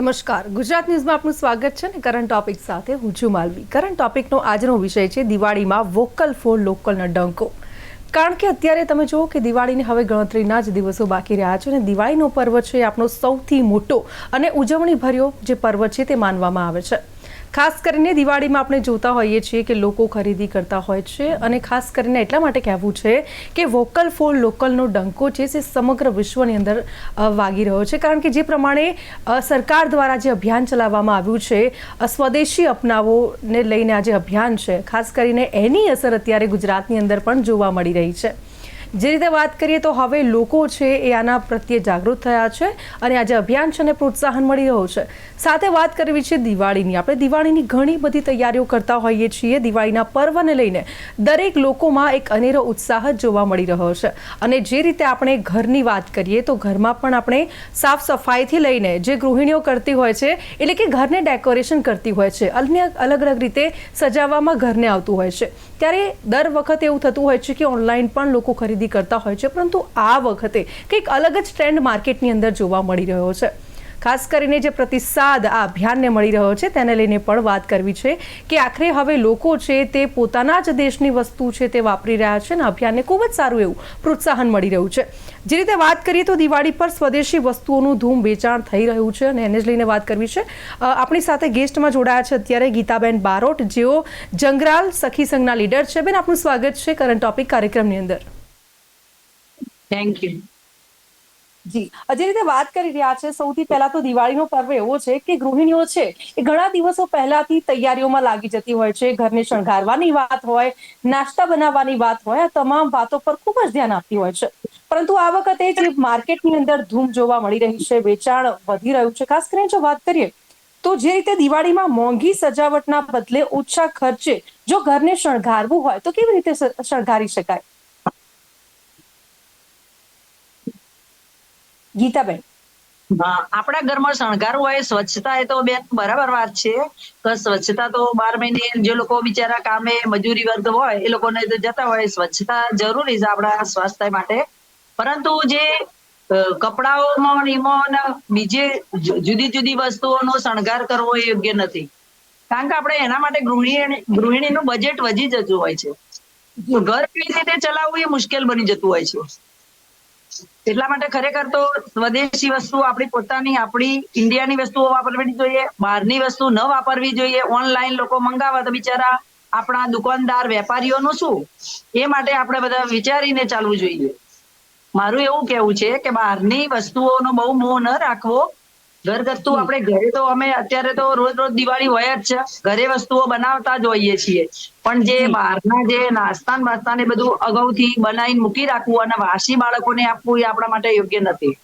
નમસ્કાર, ગુજરાત ન્યૂઝમાં આપનું સ્વાગત છે ને કરંટ ટોપિક સાથે હું છું માલવી। કરંટ ટોપિકનો આજનો વિષય છે દિવાળીમાં વોકલ ફોર લોકલનો ડંકો। કારણ કે અત્યારે તમે જુઓ કે દિવાળીને હવે ગણતરીના જ દિવસો બાકી રહ્યા છે અને દિવાળીનો પર્વ છે આપણો સૌથી મોટો અને ઉજવણીભર્યો જે પર્વ છે તે માનવામાં આવે છે। ખાસ કરીને દિવાળીમાં આપણે જોતા હોઈએ છીએ કે લોકો ખરીદી કરતા હોય છે અને ખાસ કરીને એટલા માટે કહેવું છે કે વોકલ ફોર લોકલનો ડંકો છે તે સમગ્ર વિશ્વની અંદર વાગી રહ્યો છે। કારણ કે જે પ્રમાણે સરકાર દ્વારા જે અભિયાન ચલાવવામાં આવ્યું છે સ્વદેશી અપનાવોને લઈને આ જે અભિયાન છે ખાસ કરીને એની અસર અત્યારે ગુજરાતની અંદર પણ જોવા મળી રહી છે। જે રીતે વાત કરીએ તો હવે લોકો છે એ આના પ્રત્યે જાગૃત થયા છે અને આ જે અભિયાન છે એને પ્રોત્સાહન મળી રહ્યું છે। સાથે વાત કરવી છે દિવાળીની। આપણે દિવાળીની ઘણી બધી તૈયારીઓ કરતા હોઈએ છીએ। દિવાળીના પર્વને લઈને દરેક લોકોમાં એક અનેરો ઉત્સાહ જોવા મળી રહ્યો છે અને જે રીતે આપણે ઘરની વાત કરીએ તો ઘરમાં પણ આપણે સાફ સફાઈથી લઈને જે ગૃહિણીઓ કરતી હોય છે એટલે કે ઘરને ડેકોરેશન કરતી હોય છે, અન્ય અલગ અલગ રીતે સજાવવામાં ઘરને આવતું હોય છે। ત્યારે દર વખતે એવું થતું હોય છે કે ઓનલાઈન પણ લોકો ખરીદી કરતા હોય છે, પરંતુ આ વખતે કંઈક અલગ જ ટ્રેન્ડ માર્કેટની અંદર જોવા મળી રહ્યો છે। ખાસ કરીને જે પ્રતિસાદ આ અભિયાનને મળી રહ્યો છે તેને લઈને પણ વાત કરવી છે કે આખરે હવે લોકો છે તે પોતાના જ દેશની વસ્તુ છે તે વાપરી રહ્યા છે અને અભિયાનને ખૂબ જ સારું એવું પ્રોત્સાહન મળી રહ્યું છે। જે રીતે વાત કરીએ તો દિવાળી પર સ્વદેશી વસ્તુઓનું ધૂમ વેચાણ થઈ રહ્યું છે અને એને જ લઈને વાત કરવી છે। આપણી સાથે ગેસ્ટમાં જોડાયા છે અત્યારે ગીતાબેન બારોટ, જેઓ જંગરાલ સખી સંઘના લીડર છે। બેન, આપનું સ્વાગત છે કરંટ ટોપિક કાર્યક્રમની અંદર। થેન્ક યુ જી, જે રીતે વાત કરી રહ્યા છે સૌથી પહેલા તો દિવાળીનો પર્વ એવો છે કે ગૃહિણીઓ છે એ ઘણા દિવસો પહેલાથી તૈયારીઓમાં લાગી જતી હોય છે। ઘરને શણગારવાની વાત હોય, નાસ્તા બનાવવાની વાત હોય, આ તમામ વાતો પર ખૂબ જ ધ્યાન આપતી હોય છે। પરંતુ આ વખતે જે માર્કેટની અંદર ધૂમ જોવા મળી રહી છે, વેચાણ વધી રહ્યું છે। ખાસ કરીને જો વાત કરીએ તો જે રીતે દિવાળીમાં મોંઘી સજાવટના બદલે ઓછા ખર્ચે જો ઘરને શણગારવું હોય તો કેવી રીતે શણગારી શકાય? ગીતાબેન। આપણા ઘરમાં શણગારવું હોય, સ્વચ્છતા એ તો બેન બરાબર વાત છે કે સ્વચ્છતા તો 12 મહિને જે લોકો બિચારા કામે મજૂરી વર્ગ હોય એ લોકોને તો જતા હોય, સ્વચ્છતા જરૂરી છે આપણા સ્વાસ્થ્ય માટે। પરંતુ જે કપડાઓમાં બીજે જુદી જુદી વસ્તુઓનો શણગાર કરવો એ યોગ્ય નથી। કારણ કે આપણે એના માટે ગૃહિણીનું બજેટ વધી જતું હોય છે, તો ઘર કેવી રીતે ચલાવવું એ મુશ્કેલ બની જતું હોય છે। એટલા માટે ખરેખર તો સ્વદેશી વસ્તુ આપણી પોતાની આપણી ઇન્ડિયાની વસ્તુઓ વાપરવી જોઈએ, બહારની વસ્તુ ન વાપરવી જોઈએ। ઓનલાઈન લોકો મંગાવે તો બિચારા આપણા દુકાનદાર વેપારીઓનું શું, એ માટે આપણે બધા વિચારીને ચાલવું જોઈએ। મારું એવું કેવું છે કે બહારની વસ્તુઓનો બહુ મોહ ન રાખવો। ઘરગથ્થુ આપણે ઘરે તો અમે અત્યારે તો રોજ રોજ દિવાળી હોય જ છે, ઘરે વસ્તુઓ બનાવતા જ હોઈએ છીએ, પણ જે જી બહારના જે નાસ્તા ને બધું અગાઉથી બનાવીને મૂકી રાખવું અને વાસી બાળકોને આપવું એ આપણા માટે યોગ્ય નથી।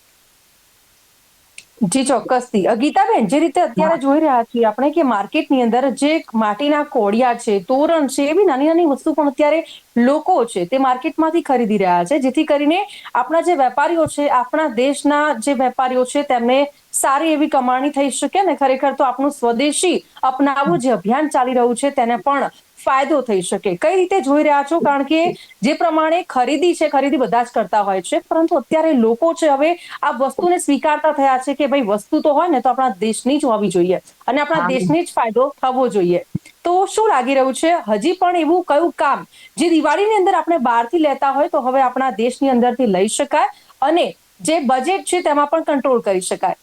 જી ચોક્કસથી। ગીતાબેન, જે રીતે અત્યારે જોઈ રહ્યા છીએ આપણે કે માર્કેટની અંદર જે માટીના કોડિયા છે, તોરણ છે, એવી નાની નાની વસ્તુ પણ અત્યારે લોકો છે તે માર્કેટમાંથી ખરીદી રહ્યા છે, જેથી કરીને આપણા જે વેપારીઓ છે, આપણા દેશના જે વેપારીઓ છે તેમને સારી એવી કમાણી થઈ શકે ને ખરેખર તો આપણું સ્વદેશી અપનાવવું જે અભિયાન ચાલી રહ્યું છે તેને પણ ફાયદો થઈ શકે। કઈ રીતે જોઈ રહ્યા છો? કારણ કે જે પ્રમાણે ખરીદી છે, ખરીદી બધા જ કરતા હોય છે, પરંતુ અત્યારે લોકો છે હવે આ વસ્તુને સ્વીકારતા થયા છે કે ભાઈ વસ્તુ તો હોય ને તો આપણા દેશની જ હોવી જોઈએ અને આપણા હા, દેશને જ ફાયદો થવો જોઈએ। તો શું લાગી રહ્યું છે, હજી પણ એવું કયું કામ જે દિવાળીની અંદર આપણે બહારથી લેતા હોય તો હવે આપણા દેશની અંદરથી લઈ શકાય અને જે બજેટ છે તેમાં પણ કંટ્રોલ કરી શકાય?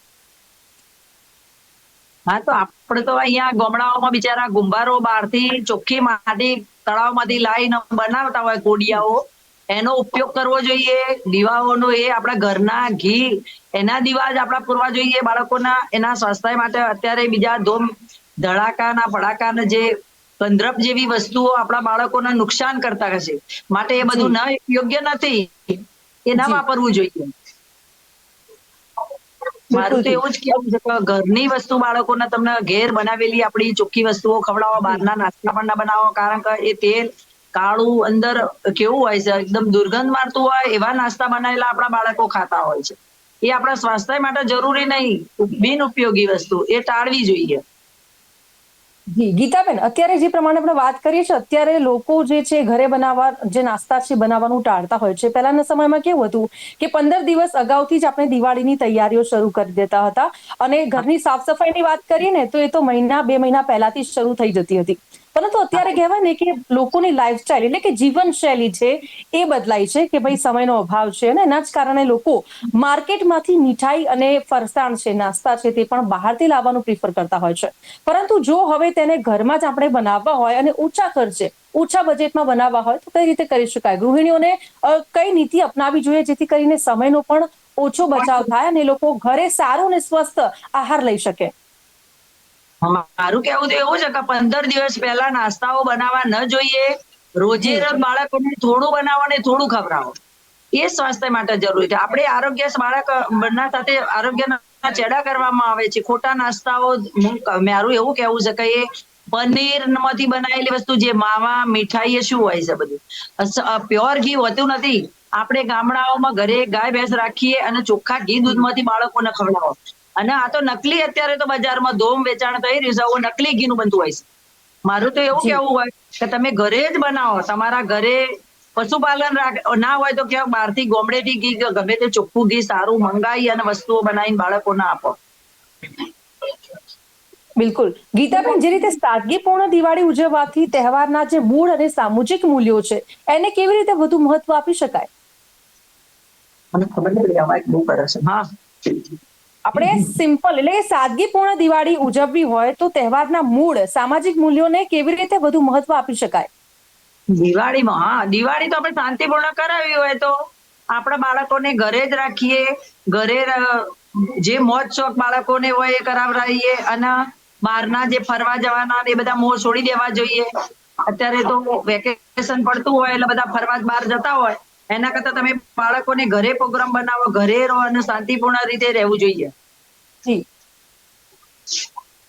હા, તો આપણે તો અહીંયા ગામડાઓમાં બિચારા ગુંભારો બહારથી ચોખ્ખી માટી તળાવમાંથી લાવીને બનાવતા હોય કોડિયાઓ, એનો ઉપયોગ કરવો જોઈએ। દીવાઓનો એ આપણા ઘરના ઘી એના દીવા જ આપણા પૂરવા જોઈએ બાળકોના, એના સ્વાસ્થ્ય માટે। અત્યારે બીજા ધૂમ ધડાકાના ભડાકાના જે ગંધ્રપ જેવી વસ્તુઓ આપણા બાળકોને નુકસાન કરતા હશે, માટે એ જી બધું યોગ્ય નથી, એ ના જી વાપરવું જોઈએ। મારું બિલકુલ તો થી એવું જ કેવું છે કે ઘરની વસ્તુ બાળકોને તમને ઘેર બનાવેલી આપણી ચોખ્ખી વસ્તુઓ ખવડાવો, જી બહારના નાસ્તા પણ ના બનાવો। કારણ કે એ તેલ કાળું અંદર કેવું હોય છે, એકદમ દુર્ગંધ મારતું હોય એવા નાસ્તા બનાવેલા આપણા બાળકો ખાતા હોય છે, એ આપણા સ્વાસ્થ્ય માટે જરૂરી નહીં, બિનઉપયોગી વસ્તુ એ ટાળવી જોઈએ। જી ગીતાબેન, અત્યારે જે પ્રમાણે આપણે વાત કરીએ છીએ, અત્યારે લોકો જે છે ઘરે બનાવવા જે નાસ્તા છે બનાવવાનું ટાળતા હોય છે. પહેલાના સમયમાં કેવું હતું કે 15 દિવસ અગાઉથી જ આપણે દિવાળીની તૈયારીઓ શરૂ કરી દેતા હતા, અને ઘરની સાફ સફાઈની વાત કરીએ ને તો એ તો મહિના 2 મહિના પહેલાથી જ શરૂ થઈ જતી હતી. પરંતુ અત્યારે કહેવાય ને કે લોકોની લાઈફસ્ટાઈલ એટલે કે જીવનશૈલી છે એ બદલાઈ છે કે ભાઈ સમયનો અભાવ છે, અને એના જ કારણે લોકો માર્કેટમાંથી મીઠાઈ અને ફરસાણ છે, નાસ્તા છે, તે પણ બહારથી લાવવાનું પ્રિફર કરતા હોય છે. પરંતુ જો હવે તેને ઘરમાં જ આપણે બનાવવા હોય અને ઓછા ખર્ચે ઓછા બજેટમાં બનાવવા હોય તો કઈ રીતે કરી શકાય? ગૃહિણીઓને કઈ નીતિ અપનાવવી જોઈએ જેથી કરીને સમયનો પણ ઓછો બચાવ થાય અને લોકો ઘરે સારો અને સ્વસ્થ આહાર લઈ શકે? મારું કેવું તો એવું છે કે 15 દિવસ પહેલા નાસ્તાઓ બનાવવા ન જોઈએ. રોજે જી રોજ બાળકોને થોડું બનાવો ને થોડું ખવડાવો. એ સ્વાસ્થ્ય માટે જરૂરી છે. આપણે આરોગ્ય બાળક બના સાથે આરોગ્યના ચેડા કરવામાં આવે છે. ખોટા નાસ્તાઓ મારું એવું કેવું છે કે એ પનીર માંથી બનાવેલી વસ્તુ, જે માવા મીઠાઈ, એ શું હોય છે બધું પ્યોર ઘી હોતું નથી. આપણે ગામડાઓમાં ઘરે ગાય ભેંસ રાખીએ અને ચોખ્ખા ઘી દૂધમાંથી બાળકોને ખવડાવો. અને આ તો નકલી, અત્યારે તો બજારમાં ધોમ વેચાણ થઈ રહ્યું છે, નકલી ઘીનું બનતું હોય છે. મારું તો એવું જી કેવું હોય કે તમે ઘરે જ બનાવો. તમારા ઘરે પશુપાલન ના હોય તો ક્યાંક બહારથી ગોમડેથી ઘી કે ગમે તે ચોખ્ખું ઘી સારું મંગાવી અને વસ્તુઓ બનાવીને બાળકોને આપો. બિલકુલ. ગીતાબેન, જે રીતે સાદગીપૂર્ણ દિવાળી ઉજવવાથી તહેવારના જે મૂળ અને સામાજિક મૂલ્યો છે એને કેવી રીતે વધુ મહત્વ આપી શકાય? મને ખબર નથી, અવાજ બહુ કરે છે. હા, આપણે સિમ્પલ એટલે કે સાદગીપૂર્ણ દિવાળી ઉજવવી હોય તો તહેવારના મૂળ સામાજિક મૂલ્યોને કેવી રીતે વધુ મહત્વ આપી શકાય? દિવાળી તો આપણે શાંતિપૂર્ણ કરાવી હોય તો આપણા બાળકોને ઘરે જ રાખીએ. ઘરે જે મોજ શોખ બાળકોને હોય એ કરાવડાવીએ, અને બહારના જે ફરવા જવાના એ બધા મોહ છોડી દેવા જોઈએ. અત્યારે તો વેકેશન પડતું હોય એટલે બધા ફરવા બહાર જતા હોય. એના કરતા તમે બાળકોને ઘરે પ્રોગ્રામ બનાવો, ઘરે રહો અને શાંતિપૂર્ણ રીતે રહેવું જોઈએ. જી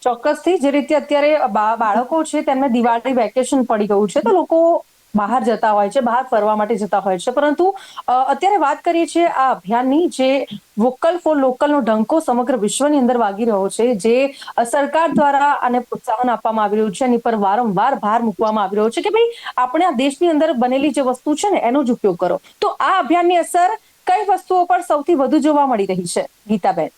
ચોક્કસથી. જે રીતે અત્યારે બાળકો છે તેમને દિવાળી વેકેશન પડી ગયું છે તો લોકો બહાર જતા હોય છે, બહાર ફરવા માટે જતા હોય છે. પરંતુ અત્યારે વાત કરીએ છીએ આ અભિયાનની, જે વોકલ ફોર લોકલનો ડંકો સમગ્ર વિશ્વની અંદર વાગી રહ્યો છે, જે સરકાર દ્વારા આને પ્રોત્સાહન આપવામાં આવી રહ્યું છે, એની પર વારંવાર ભાર મૂકવામાં આવી રહ્યો છે કે ભાઈ આપણે આ દેશની અંદર બનેલી જે વસ્તુ છે ને એનો જ ઉપયોગ કરો. તો આ અભિયાનની અસર કઈ વસ્તુઓ પર સૌથી વધુ જોવા મળી રહી છે, ગીતાબેન?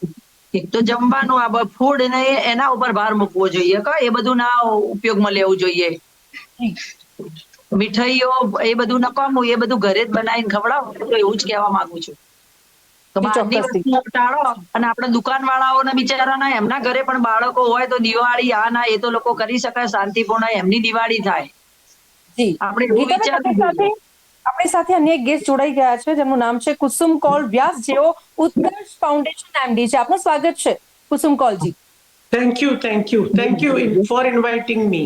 એક તો જમવાનું, આ ફૂડ ને એના ઉપર ભાર મૂકવો જોઈએ કે એ બધું ના ઉપયોગમાં લેવું જોઈએ. જી મીઠાઈઓ એ બધું નકામું, એ બધું ઘરે જ બનાવીને ખવડાવો. તો એવું જ કહેવા માંગુ છું તો જી બહારની ચોક્કસથી. વસ્તુઓ ટાળો. અને આપણા દુકાન વાળાઓને બિચારાના એમના ઘરે પણ બાળકો હોય તો દિવાળી આ ના એ તો લોકો કરી શકાય, શાંતિપૂર્ણ એમની દિવાળી થાય. જી આપણે એવું ગીતાબેન, વિચારવું જોઈએ. આપણી સાથે અન્ય એક ગેસ્ટ જોડાઈ ગયા છે જેમનું નામ છે કુસુમ કૌલ વ્યાસ, જેઓ ઉત્કર્ષ ફાઉન્ડેશન એમડી છે. આપનું સ્વાગત છે કુસુમ કૌલજી. Thank you, thank you, thank you for inviting me.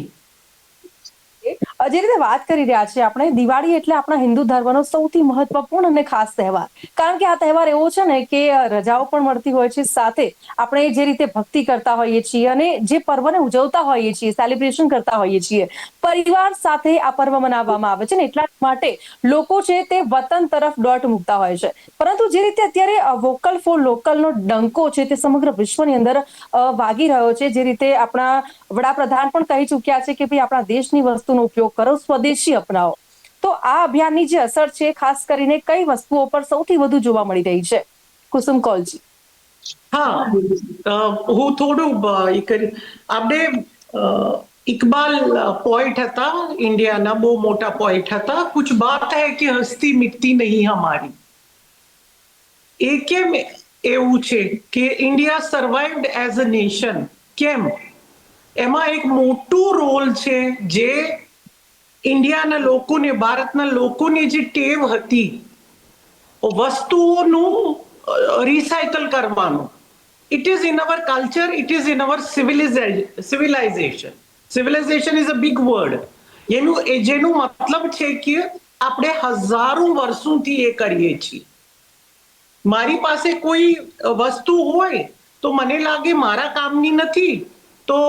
જે રીતે વાત કરી રહ્યા છીએ આપણે, દિવાળી એટલે આપણા હિન્દુ ધર્મનો સૌથી મહત્વપૂર્ણ અને ખાસ તહેવાર. કારણ કે આ તહેવાર એવો છે ને કે રજાઓ પણ મળતી હોય છે, સાથે આપણે જે રીતે ભક્તિ કરતા હોઈએ છીએ અને જે પર્વને ઉજવતા હોઈએ છીએ, સેલિબ્રેશન કરતા હોઈએ છીએ, પરિવાર સાથે આ પર્વ મનાવવામાં આવે છે ને એટલા માટે લોકો છે તે વતન તરફ દોટ મૂકતા હોય છે. પરંતુ જે રીતે અત્યારે વોકલ ફોર લોકલનો ડંકો છે તે સમગ્ર વિશ્વની અંદર વાગી રહ્યો છે, જે રીતે આપણા વડાપ્રધાન પણ કહી ચુક્યા છે કે ભાઈ આપણા દેશની વસ્તુનો ઉપયોગ કરો, સ્વદેશી અપનાવો. તો આ અભિયાનની જે અસર છે ખાસ કરીને કઈ વસ્તુઓ પર સૌથી વધુ જોવા મળી રહી છે, કુસુમ કૌલજી? હા, હું થોડું એ કરી. આપણે ઇકબાલ પોઈટ હતા, ઇન્ડિયાના બહુ મોટા પોઈટ હતા. કુછ બાત હૈ કે હસ્તી મિટતી નહીં હમારી. એ કેમ એવું છે કે ઇન્ડિયા સર્વાઇવ્ડ એઝ અ નેશન? કેમ? એમાં એક મોટું રોલ છે જે ઇન્ડિયાના લોકોને, ભારતના લોકોની જે ટેવ હતી વસ્તુઓનું રિસાયકલ કરવાનું. It is in our culture, it is in our civilization. Civilization is a big word. જેનું મતલબ છે કે આપણે હજારો વર્ષોથી એ કરીએ છીએ. મારી પાસે કોઈ વસ્તુ હોય તો મને લાગે મારા કામની નથી, તો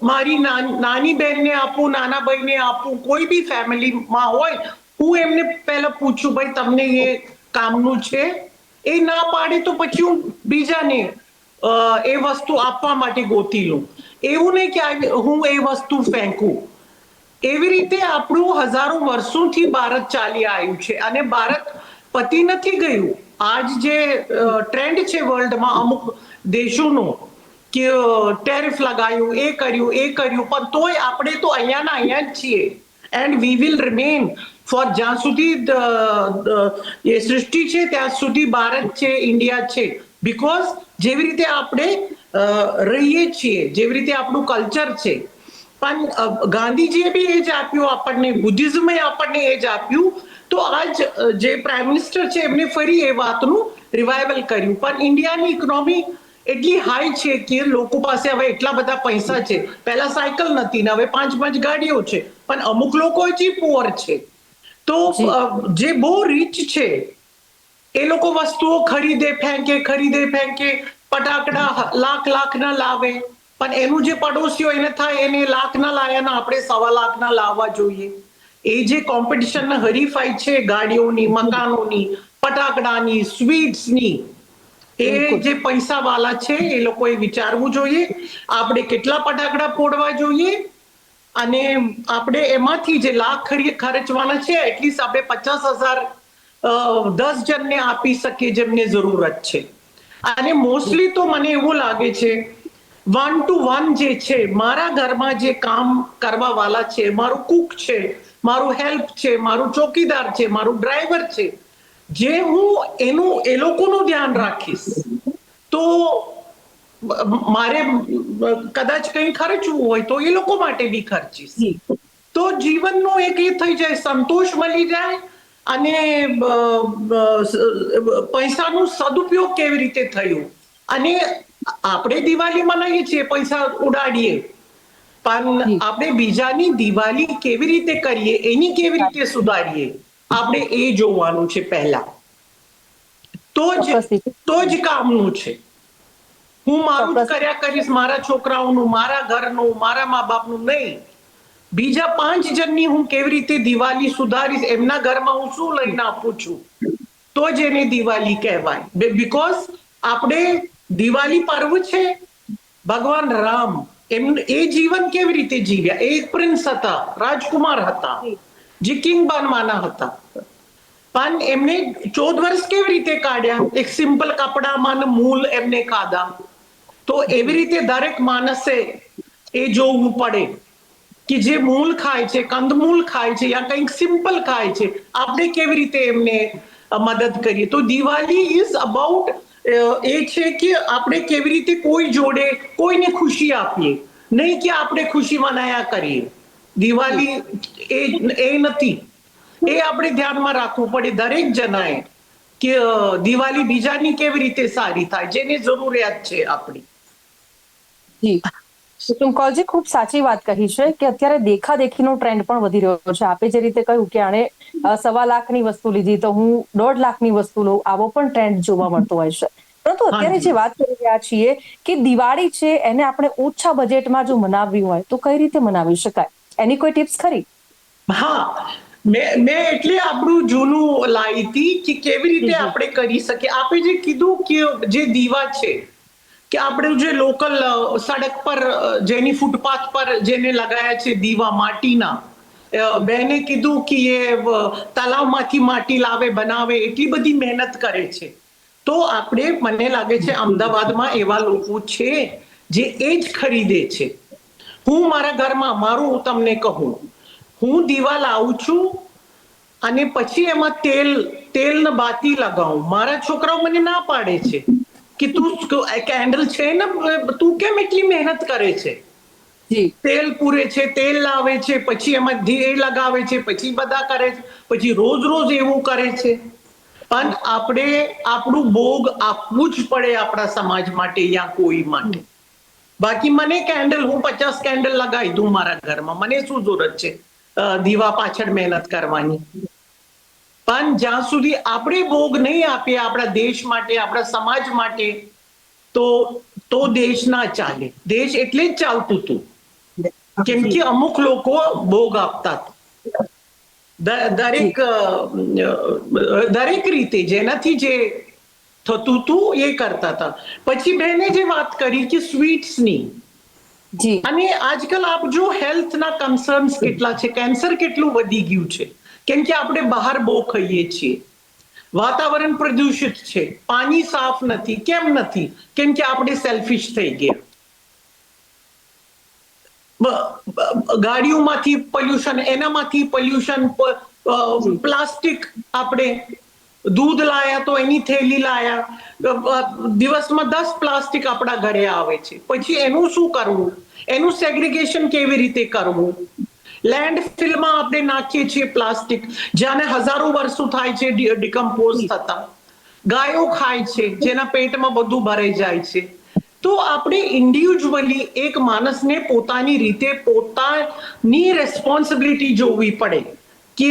મારી નાની બહેનને આપું, નાના ભાઈને આપું, કોઈ બી ફેમિલીમાં હોય, હું એમને પહેલા પૂછું ભાઈ તમને એ કામનું છે? એ ના પાડે તો પછી હું બીજાને એ વસ્તુ આપવા માટે ગોતી લઉં. એવું નહીં કે હું એ વસ્તુ ફેંકું. એવી રીતે આપણું હજારો વર્ષોથી ભારત ચાલી આવ્યું છે અને ભારત પતી નથી ગયું. આજ જે ટ્રેન્ડ છે વર્લ્ડમાં અમુક દેશોનો કે ટેરિફ લગાવ્યું, એ કર્યું, પણ તોય આપણે તો અહીંયાના અહીંયા જ છીએ. And we will remain for જ્યાં સુધી એ સૃષ્ટિ છે ત્યાં સુધી ભારત છે, ઇન્ડિયા છે. બીકોઝ જેવી રીતે આપણે રહીએ છીએ, જેવી રીતે આપણું કલ્ચર છે. પણ ગાંધીજીએ બી એ જ આપ્યું આપણને, બુદ્ધિઝમે આપણને એ જ આપ્યું. તો આજ જે પ્રાઇમ મિનિસ્ટર છે એમને ફરી એ વાતનું રિવાઇવલ કર્યું. પણ ઇન્ડિયાની ઇકોનોમી એટલી હાઈ છે કે લોકો પાસે હવે એટલા બધા પૈસા છે. પહેલા સાયકલ નથી ને હવે 5 ગાડીઓ છે, પણ અમુક લોકો હજી પુઅર છે. તો જે બહુ રીચ છે એ લોકો વસ્તુઓ ખરીદે ફેંકે, ફટાકડા લાખ ના લાવે, પણ એનું જે પડોશીઓ એને થાય એને લાખ ના લાયા ને આપણે 1.25 લાખના લાવવા જોઈએ. એ જે કોમ્પિટિશન હરીફાઈ છે ગાડીઓની, મકાનોની, ફટાકડાની, સ્વીટ્સની, એ જે પૈસા વાળા છે એ લોકોએ વિચારવું જોઈએ આપણે કેટલા ફટાકડા ફોડવા જોઈએ અને આપણે એમાંથી જે લાખ ખર્ચવાના છે એટલીસ્ટ આપણે 50,000 10 જણને આપી શકીએ જેમને જરૂરત છે. અને મોસ્ટલી તો મને એવું લાગે છે 1 to 1 જે છે, મારા ઘરમાં જે કામ કરવા વાળા છે, મારું કુક છે, મારું હેલ્પ છે, મારું ચોકીદાર છે, મારું ડ્રાઈવર છે, જે હું એ લોકોનું ધ્યાન રાખીશ તો મારે કદાચ કંઈ ખર્ચવું હોય તો એ લોકો માટે બી ખર્ચીશ. તો જીવનનો એક એ થઈ જાય, સંતોષ મળી જાય અને પૈસાનો સદુપયોગ કેવી રીતે થયો. અને આપણે દિવાળી મનાવીએ છીએ, પૈસા ઉડાડીએ, પણ આપણે બીજાની દિવાળી કેવી રીતે કરીએ, એની કેવી રીતે સુધારીએ, આપણે એ જોવાનું છે પહેલા. તો જ કામનું છે. હું મારું જ કર્યા કરીશ, મારા છોકરાઓનું, મારા ઘરનું, મારા મા બાપનું નહીં. બીજા 5 જણની હું કેવી રીતે દિવાળી સુધારીશ, એમના ઘરમાં હું શું લઈને આપું છું, તો જ એને દિવાળી કહેવાય. બીકોઝ આપણે દિવાળી પર્વ છે ભગવાન રામ, એ જીવન કેવી રીતે જીવ્યા. એ એક પ્રિન્સ હતા, રાજકુમાર હતા, જે કિંગ બનવાના હતા, પણ એમને 14 વર્ષ કેવી રીતે કાઢ્યા, એક સિમ્પલ કપડામાં મૂલ એમને ખાધા. તો એવી રીતે દરેક માણસે એ જોવું પડે કે જે મૂલ ખાય છે, કંદમૂલ ખાય છે યા કંઈક સિમ્પલ ખાય છે, આપણે કેવી રીતે એમને મદદ કરીએ. તો દિવાળી ઇઝ અબાઉટ એ છે કે આપણે કેવી રીતે કોઈ જોડે કોઈને ખુશી આપીએ, નહીં કે આપણે ખુશી મનાયા કરીએ. દિવાળી એ નથી. એ આપણે ધ્યાનમાં રાખવું પડે દરેક જણાએ કે દિવાળી બીજાની કેવી રીતે સારી થાય, જેને જરૂરિયાત છે આપણી. જી કુસુમકૌરજી, ખૂબ સાચી વાત કહી છે કે અત્યારે દેખાદેખીનો ટ્રેન્ડ પણ વધી રહ્યો છે. આપે જે રીતે કહ્યું કે આણે 1.25 લાખની વસ્તુ લીધી તો હું 1.5 લાખની વસ્તુ લઉં, આવો પણ ટ્રેન્ડ જોવા મળતો હોય છે. પરંતુ અત્યારે જે વાત કરી રહ્યા છીએ કે દિવાળી છે એને આપણે ઓછા બજેટમાં જો મનાવવી હોય તો કઈ રીતે મનાવી શકાય, એની કોઈ ટિપ્સ ખરી? હા, મેં એટલે આપણું જૂનું લાવી હતી કે કેવી રીતે આપણે કરી શકીએ. આપણે જે કીધું કે જે દીવા છે કે આપણે જે લોકલ સડક પર જેની ફૂટપાથ પર જેને લગાયા છે દીવા માટીના, બેને કીધું કે એ તલાવમાંથી માટી લાવે, બનાવે, એટલી બધી મહેનત કરે છે. તો આપણે, મને લાગે છે અમદાવાદમાં એવા લોકો છે જે એ જ ખરીદે છે. હું મારા ઘરમાં મારું તમને કહું, હું દીવા લાવું છું અને પછી એમાં તેલ ને બાતી લગાવું. મારા છોકરાઓ મને ના પાડે છે કે તું કેન્ડલ છે ને, તું કેમ એટલી મહેનત કરે છે. તેલ પૂરે છે, તેલ લાવે છે, પછી એમાં ધીરે લગાવે છે, પછી બધા કરે છે, પછી રોજ એવું કરે છે. પણ આપણે આપણું ભોગ આપવું જ પડે આપણા સમાજ માટે યા કોઈ માટે. બાકી મને કેન્ડલ, હું 50 કેન્ડલ લગાવી દઉં મારા ઘરમાં, મને શું જરૂરત છે દીવા પાછળ મહેનત કરવાની. પણ જ્યાં સુધી આપણે ભોગ નહીં આપીએ આપણા દેશ માટે, આપણા સમાજ માટે, તો દેશ ના ચાલે. દેશ એટલે જ ચાલતું હતું કેમ કે અમુક લોકો ભોગ આપતા હતા દરેક રીતે, જેનાથી જે થતું હતું એ કરતા હતા. પછી બેને જે વાત કરી કે સ્વીટ્સની, જી અને આજકાલ આપ જો હેલ્થના કન્સર્ન્સ કેટલા છે, કેન્સર કેટલું વધી ગયું છે, કેમ કે આપણે બહાર બહુ ખાઈએ છીએ, વાતાવરણ પ્રદૂષિત છે, પાણી સાફ નથી. કેમ નથી? કેમ કે આપણે સેલ્ફિશ થઈ ગયા. ગાડીઓમાંથી પોલ્યુશન, એનામાંથી પોલ્યુશન, પ્લાસ્ટિક, આપણે દૂધ લાયા તો એની થેલી લાયા, દિવસમાં 10 પ્લાસ્ટિક આપણા ઘરે આવે છે. પછી એનું શું કરવું? એનું સેગ્રીગેશન કેવી રીતે કરવું? લેન્ડફિલમાં આપણે નાખીએ છીએ પ્લાસ્ટિક, જ્યાંને હજારો વર્ષો થાય છે ડિકમ્પોઝ થતા. ગાયો ખાય છે, જેના પેટમાં બધું ભરાઈ જાય છે. તો આપણે ઇન્ડિવિજ્યુઅલી એક માણસને પોતાની રીતે પોતાની રેસ્પોન્સિબિલિટી જોવી પડે કે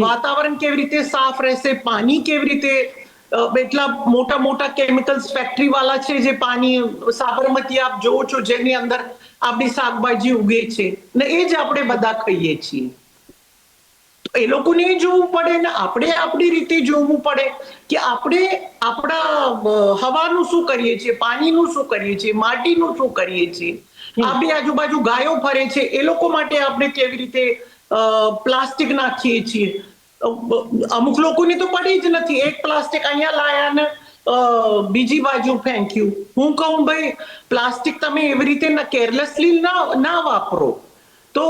વાતાવરણ કેવી રીતે સાફ રહેશે, પાણી કેવી રીતે, એટલા મોટા મોટા કેમિકલ્સ ફેક્ટરી વાળા છે જે પાણી, સાબરમતી આપ જોવો છો જેની અંદર આપણી શાકભાજી ઉગે છે ને એ જ આપણે બધા ખાઈએ છીએ. એ લોકોને જોવું પડે ને આપણે આપણી રીતે જોવું પડે કે આપણે આપણા હવાનું શું કરીએ છીએ, પાણીનું શું કરીએ છીએ, માટીનું શું કરીએ છીએ. આપણી આજુબાજુ ગાયો ફરે છે, એ લોકો માટે આપણે કેવી રીતે પ્લાસ્ટિક નાખીએ છીએ. અમુક લોકોને તો પડી જ નથી. એક પ્લાસ્ટિક અહીંયા લાયા ને બીજી બાજુ ફેંક્યું. હું કહું ભાઈ, પ્લાસ્ટિક તમે એવી રીતે કેરલેસલી ના વાપરો. તો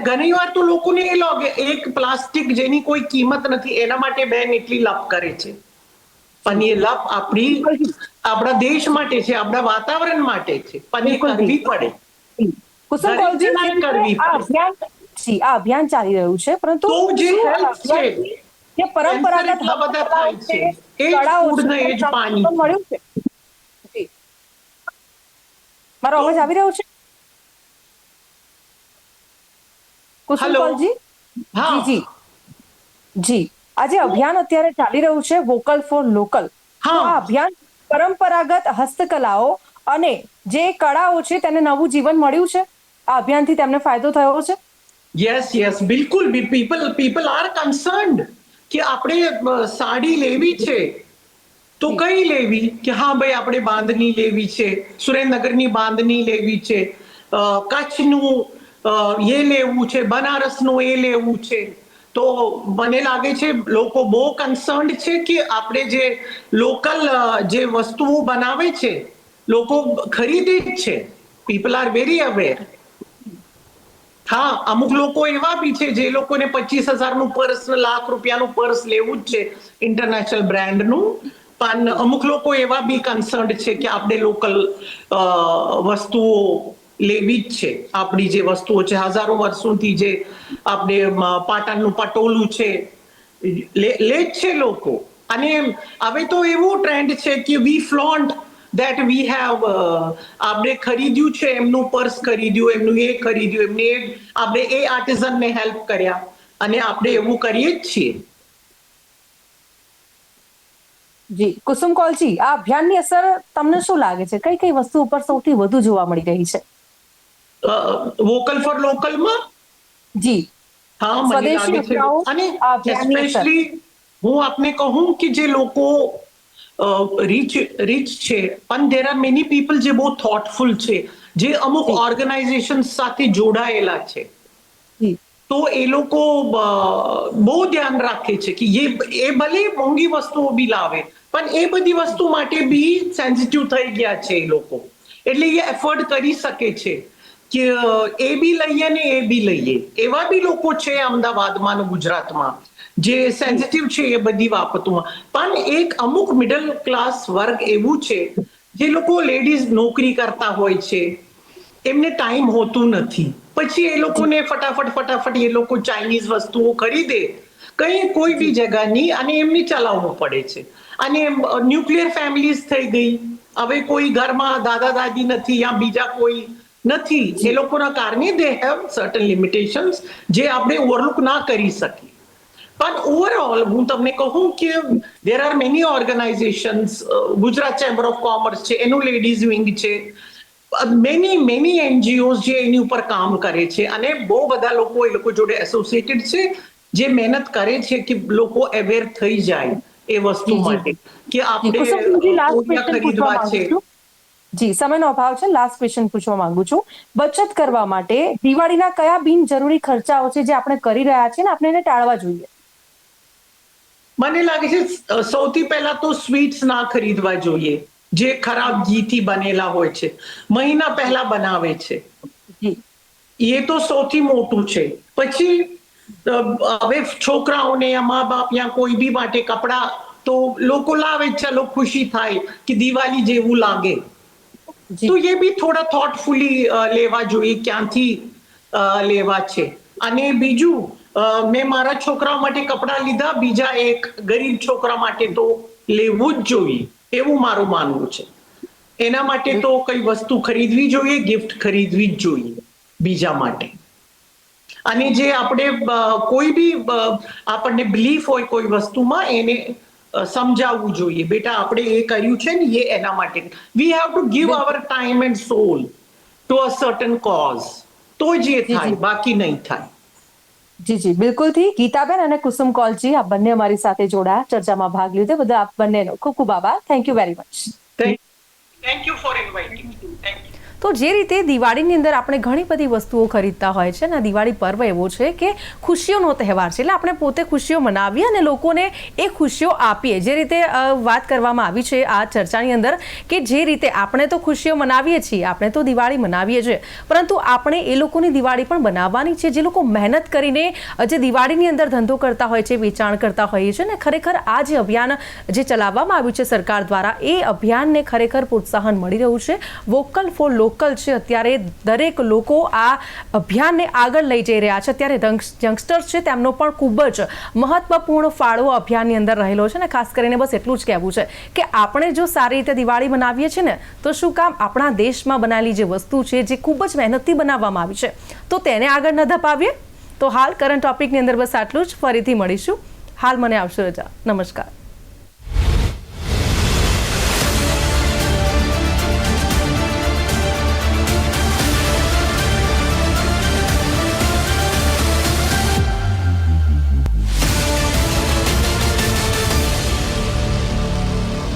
ઘણી વાર તો લોકોને એ લાગે એક પ્લાસ્ટિક જેની કોઈ કિંમત નથી, એના માટે બેન એટલી લપ કરે છે. પણ એ લપ આપણા દેશ માટે છે, આપણા વાતાવરણ માટે છે, પણ એ કરવી પડે. કુસુમ કૌલજી, આ અભિયાન ચાલી રહ્યું છે, પરંતુ તો જે હેલ્થ છે, જે પરંપરાગત એટલા બધા થાય છે, એ જ કળાઓ ફૂડ ને એ જ છે, પાણી. મળ્યું છે. જી, મારો અવાજ આવી રહ્યો છે? કુસુમ કૌલજી, જી જી જી, આ જે અભિયાન અત્યારે ચાલી રહ્યું છે વોકલ ફોર લોકલ, તો આ અભિયાન પરંપરાગત હસ્તકલાઓ અને જે કળાઓ છે તેને નવું જીવન મળ્યું છે? આ અભિયાનથી તેમને ફાયદો થયો છે? યસ, બિલકુલ. પીપલ આર કન્સર્ન્ડ કે આપણે સાડી લેવી છે તો કઈ લેવી, કે હા ભાઈ આપણે બાંધણી લેવી છે, સુરેન્દ્રનગરની બાંધણી લેવી છે, કચ્છનું એ લેવું છે, બનારસનું એ લેવું છે. તો મને લાગે છે લોકો બહુ કન્સર્ન્ડ છે કે આપણે જે લોકલ જે વસ્તુઓ બનાવે છે લોકો ખરીદે જ છે. People are very aware. હા, અમુક લોકો એવા બી છે જે લોકોને 25,000નું પર્સ, લાખ રૂપિયાનું પર્સ લેવું જ છે ઇન્ટરનેશનલ બ્રાન્ડનું. પણ અમુક લોકો એવા બી કન્સર્ન્ડ છે કે આપણે લોકલ વસ્તુઓ લેવી જ છે. આપણી જે વસ્તુઓ છે હજારો વર્ષોથી જે આપણે પાટણનું પટોલું છે લે જ છે લોકો. અને હવે તો એવો ટ્રેન્ડ છે કે વી ફ્લોન્ટ that we have આપણે ખરીદ્યું છે, એમનું પર્સ ખરીદ્યું, એમનું એ ખરીદ્યું, એમને આપણે એ આર્ટિઝનને હેલ્પ કર્યા, અને આપણે એવું કરીએ જ છીએ. જી, કુસુમ કૌલજી, આ અભિયાનની અસર તમને શું લાગે છે? કઈ કઈ વસ્તુ ઉપર સૌથી વધુ જોવા મળી રહી છે? વોકલ ફોર લોકલમાં જી, હા, મને લાગે છે. અને એસ્પેશિયલી હું આપને કહું કે જે લોકો રીચ છે, પણ દેર આર મેની પીપલ જે બહુ થોટફુલ છે, જે અમુક ઓર્ગેનાઇઝેશન સાથે જોડાયેલા છે, તો એ લોકો બહુ ધ્યાન રાખે છે કે એ ભલે મોંઘી વસ્તુઓ બી લાવે, પણ એ બધી વસ્તુ માટે બી સેન્સિટિવ થઈ ગયા છે એ લોકો. એટલે એ એફોર્ડ કરી શકે છે કે એ બી લઈએ ને એ બી લઈએ. એવા બી લોકો છે અમદાવાદમાં અને ગુજરાતમાં જે સેન્સિટિવ છે એ બધી બાબતોમાં. પણ એક અમુક મિડલ ક્લાસ વર્ગ એવું છે જે લોકો લેડીઝ નોકરી કરતા હોય છે, એમને ટાઈમ હોતું નથી, પછી એ લોકોને ફટાફટ એ લોકો ચાઇનીઝ વસ્તુઓ ખરીદે કોઈ બી જગાની, અને એમને ચલાવવું પડે છે. અને ન્યુક્લિયર ફેમિલીઝ થઈ ગઈ. હવે કોઈ ઘરમાં દાદા દાદી નથી યા બીજા કોઈ નથી, એ લોકોના કારણે દે હેવ સર્ટન લિમિટેશન્સ જે આપણે ઓવરલુક ના કરી શકીએ. પણ ઓવરઓલ હું તમને કહું કે there are many organisations. Gujarat chamber of commerce છે, એનું લેડીઝ વિંગ છે, મેની એનજીઓઝ જે એની ઉપર કામ કરે છે, અને બહુ બધા લોકો એ લોકો જોડે એસોસિએટેડ છે જે મહેનત કરે છે કે લોકો અવેર થઈ જાય એ વસ્તુ જી, જી. માટે કે આપણે કુસુમજી, લાસ્ટ ઓરિયા ક્વેશ્ચન પૂછવા ખરીદવા છે. માંગુ છું. જી, સમયનો અભાવ છે, લાસ્ટ ક્વેશ્ચન પૂછવા માંગુ છું. બચત કરવા માટે દિવાળીના કયા બિનજરૂરી ખર્ચાઓ છે જે આપણે કરી રહ્યા છીએ ને આપણે એને ટાળવા જોઈએ? મને લાગે છે સૌથી પહેલા તો સ્વીટ્સ ના ખરીદવા જોઈએ જે ખરાબ ઘીથી બનેલા હોય છે, મહિના પહેલા બનાવે છે. જી, એ તો સૌથી મોટું છે. પછી હવે છોકરાઓને યા મા બાપ યા કોઈ બી માટે કપડા તો લોકો લાવે, ચલો ખુશી થાય કે દિવાળી જેવું લાગે. જી. તો એ બી થોડા થોટફુલી લેવા જોઈએ ક્યાંથી લેવા છે. અને બીજું મેં મારા છોકરા માટે કપડા લીધા, બીજા એક ગરીબ છોકરા માટે તો લેવું જ જોઈએ એવું મારું માનવું છે. એના માટે તો કઈ વસ્તુ ખરીદવી જોઈએ, ગિફ્ટ ખરીદવી જ જોઈએ બીજા માટે. અને જે આપણે કોઈ બી આપણને બિલીફ હોય કોઈ વસ્તુમાં એને સમજાવવું જોઈએ, બેટા આપણે એ કર્યું છે ને એ એના માટે. We have to give our time and soul to a certain cause, તો જ એ જી, થાય, જી. બાકી નહીં થાય. જી, જી, બિલકુલથી. ગીતાબેન અને કુસુમ કૌલજી, આ બંને અમારી સાથે જોડાયા, ચર્ચામાં ભાગ લીધો બદલ આપ બંનેનો ખૂબ ખૂબ આભાર. Thank you very much. Thank you for inviting. Thank you. તો જે રીતે દિવાળીની અંદર આપણે ઘણી બધી વસ્તુઓ ખરીદતા હોય છે ને, દિવાળી પર્વ એવો છે કે ખુશીઓનો તહેવાર છે, એટલે આપણે પોતે ખુશીઓ મનાવીએ અને લોકોને એ ખુશીઓ આપીએ. જે રીતે વાત કરવામાં આવી છે આ ચર્ચાની અંદર કે જે રીતે આપણે તો ખુશીઓ મનાવીએ છીએ, આપણે તો દિવાળી મનાવીએ છીએ, પરંતુ આપણે એ લોકોની દિવાળી પણ બનાવવાની છે જે લોકો મહેનત કરીને જે દિવાળીની અંદર ધંધો કરતા હોય છે, વેચાણ કરતા હોઈએ છે ને. ખરેખર આ જે અભિયાન જે ચલાવવામાં આવ્યું છે સરકાર દ્વારા, એ અભિયાનને ખરેખર પ્રોત્સાહન મળી રહ્યું છે. વોકલ ફોર લોકલ છે. અત્યારે દરેક લોકો આ અભિયાનને આગળ લઈ જઈ રહ્યા છે. અત્યારે યંગસ્ટર્સ છે તેમનો પણ ખૂબ જ મહત્વપૂર્ણ ફાળો અભિયાનની અંદર રહેલો છે ને. ખાસ કરીને બસ એટલું જ કહેવું છે કે આપણે જો સારી રીતે દિવાળી મનાવીએ છીએ ને, તો શું કામ આપણા દેશમાં બનાવેલી જે વસ્તુ છે જે ખૂબ જ મહેનતથી બનાવવામાં આવી છે, તો તેને આગળ ન ધપાવીએ. તો હાલ કરંટ ટોપિકની અંદર બસ આટલું જ. ફરીથી મળીશું. હાલ મને આવશો રજા. નમસ્કાર.